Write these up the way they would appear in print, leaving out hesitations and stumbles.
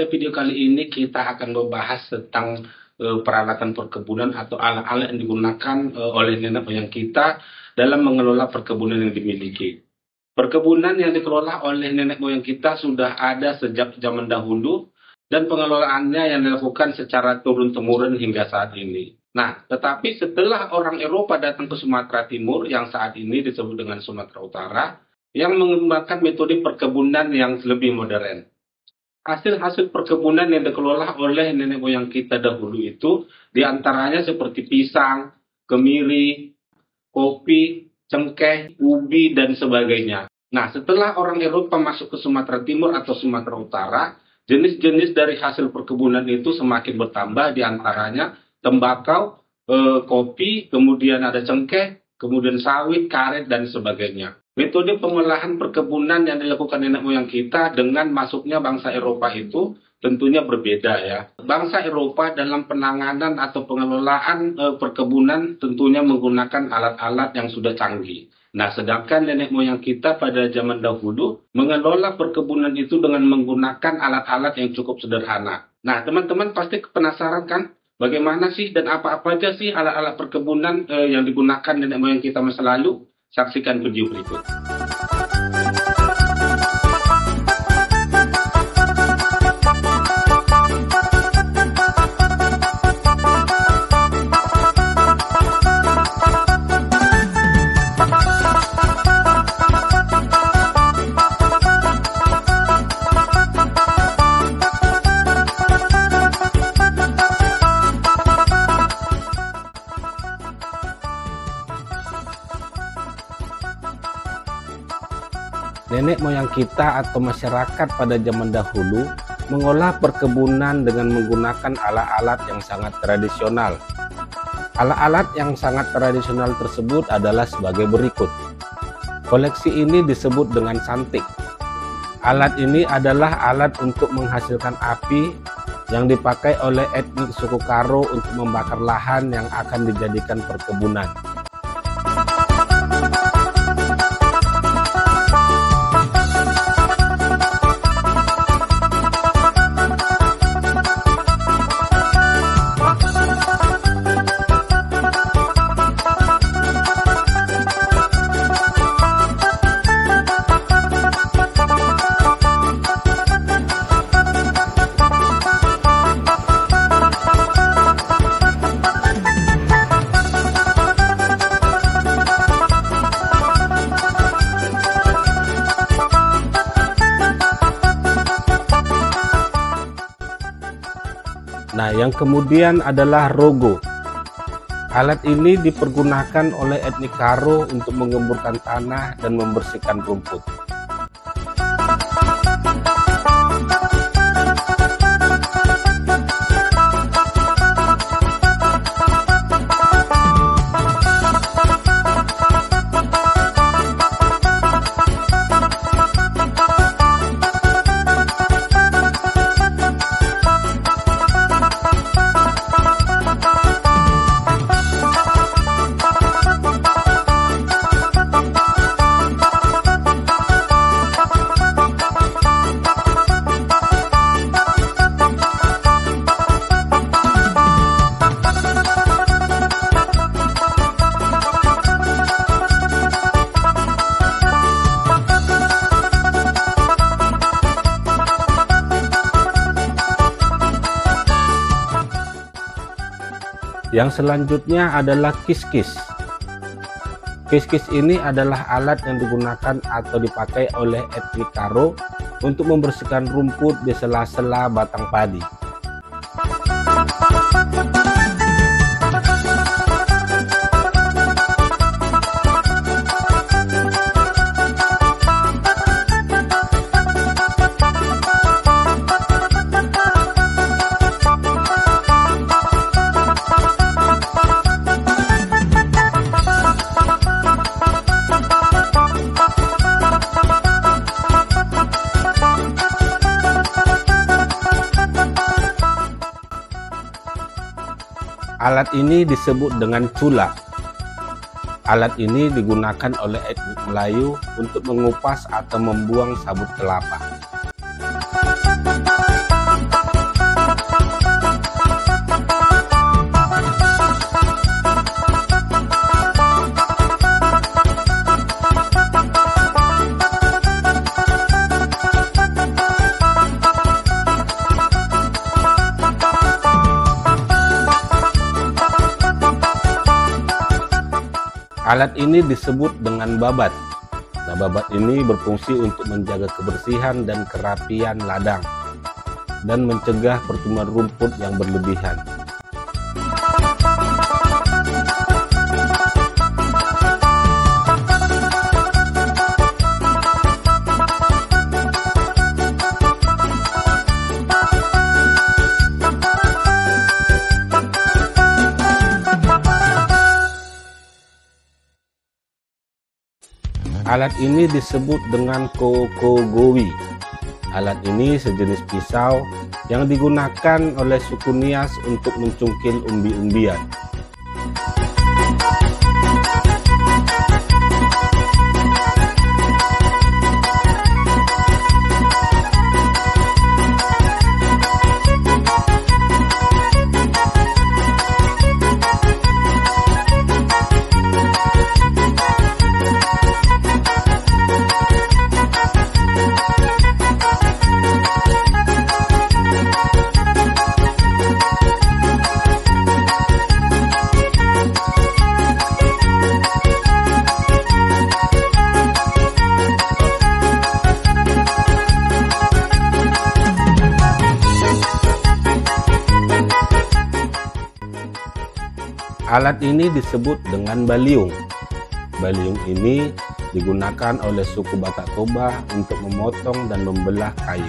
pada video kali ini kita akan membahas tentang peralatan perkebunan atau alat-alat yang digunakan oleh nenek moyang kita dalam mengelola perkebunan yang dimiliki. Perkebunan yang dikelola oleh nenek moyang kita sudah ada sejak zaman dahulu dan pengelolaannya yang dilakukan secara turun-temurun hingga saat ini. Nah, tetapi setelah orang Eropa datang ke Sumatera Timur yang saat ini disebut dengan Sumatera Utara, yang mengembangkan metode perkebunan yang lebih modern. Hasil-hasil perkebunan yang dikelola oleh nenek moyang kita dahulu itu diantaranya seperti pisang, kemiri, kopi, cengkeh, ubi, dan sebagainya. Nah, setelah orang Eropa masuk ke Sumatera Timur atau Sumatera Utara, jenis-jenis dari hasil perkebunan itu semakin bertambah, diantaranya tembakau, kopi, kemudian ada cengkeh, kemudian sawit, karet, dan sebagainya. Metode pengolahan perkebunan yang dilakukan nenek moyang kita dengan masuknya bangsa Eropa itu tentunya berbeda ya. Bangsa Eropa dalam penanganan atau pengelolaan perkebunan tentunya menggunakan alat-alat yang sudah canggih. Nah, sedangkan nenek moyang kita pada zaman dahulu mengelola perkebunan itu dengan menggunakan alat-alat yang cukup sederhana. Nah, teman-teman pasti penasaran kan? Bagaimana sih dan apa-apa aja sih alat-alat perkebunan yang digunakan nenek moyang kita masa lalu? Saksikan video berikut. Nenek moyang kita atau masyarakat pada zaman dahulu mengolah perkebunan dengan menggunakan alat-alat yang sangat tradisional. Alat-alat yang sangat tradisional tersebut adalah sebagai berikut. Koleksi ini disebut dengan santik. Alat ini adalah alat untuk menghasilkan api yang dipakai oleh etnik suku Karo untuk membakar lahan yang akan dijadikan perkebunan. Nah, yang kemudian adalah rogo. Alat ini dipergunakan oleh etnik Karo untuk mengemburkan tanah dan membersihkan rumput. Yang selanjutnya adalah kis-kis. Kis-kis ini adalah alat yang digunakan atau dipakai oleh etnik Karo untuk membersihkan rumput di sela-sela batang padi. Alat ini disebut dengan cula. Alat ini digunakan oleh etnik Melayu untuk mengupas atau membuang sabut kelapa. Alat ini disebut dengan babat. Nah, babat ini berfungsi untuk menjaga kebersihan dan kerapian ladang dan mencegah pertumbuhan rumput yang berlebihan. Alat ini disebut dengan kokogowi. Alat ini sejenis pisau yang digunakan oleh suku Nias untuk mencungkil umbi-umbian. Alat ini disebut dengan baliung. Baliung ini digunakan oleh suku Batak Toba untuk memotong dan membelah kayu.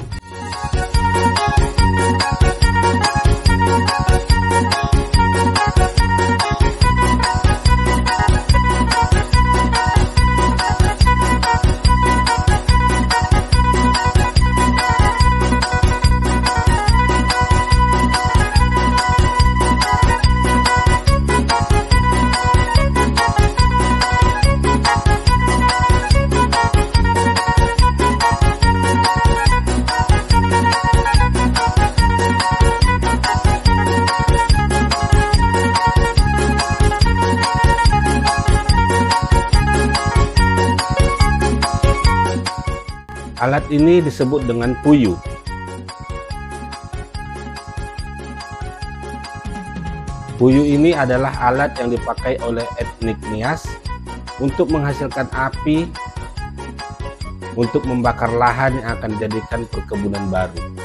Alat ini disebut dengan puyu. Puyu ini adalah alat yang dipakai oleh etnik Nias untuk menghasilkan api untuk membakar lahan yang akan dijadikan perkebunan baru.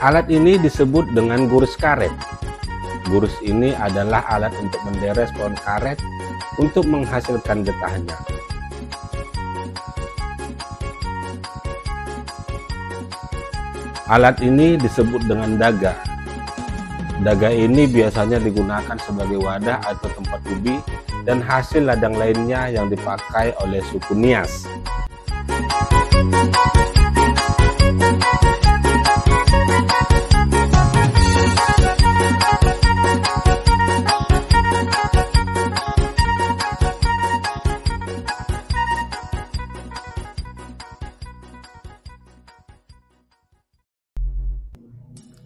Alat ini disebut dengan gurus karet. Gurus ini adalah alat untuk menderes pohon karet untuk menghasilkan getahnya. Alat ini disebut dengan daga. Daga ini biasanya digunakan sebagai wadah atau tempat ubi dan hasil ladang lainnya yang dipakai oleh suku Nias.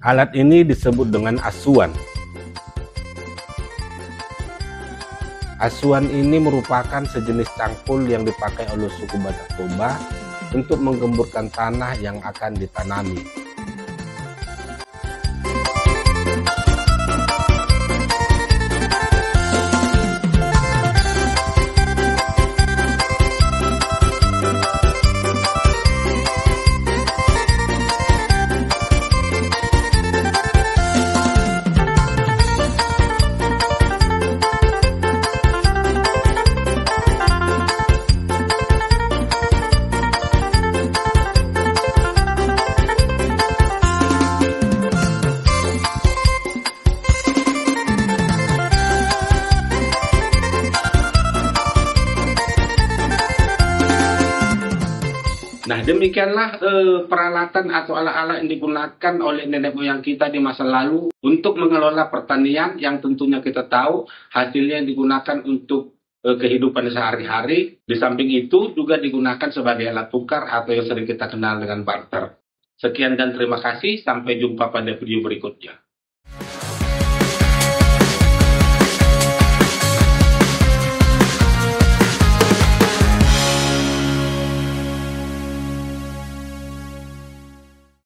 Alat ini disebut dengan asuan. Asuan ini merupakan sejenis cangkul yang dipakai oleh suku Batak Toba untuk menggemburkan tanah yang akan ditanami. Demikianlah peralatan atau alat-alat yang digunakan oleh nenek moyang kita di masa lalu untuk mengelola pertanian yang tentunya kita tahu hasilnya yang digunakan untuk kehidupan sehari-hari. Di samping itu juga digunakan sebagai alat tukar atau yang sering kita kenal dengan barter. Sekian dan terima kasih. Sampai jumpa pada video berikutnya.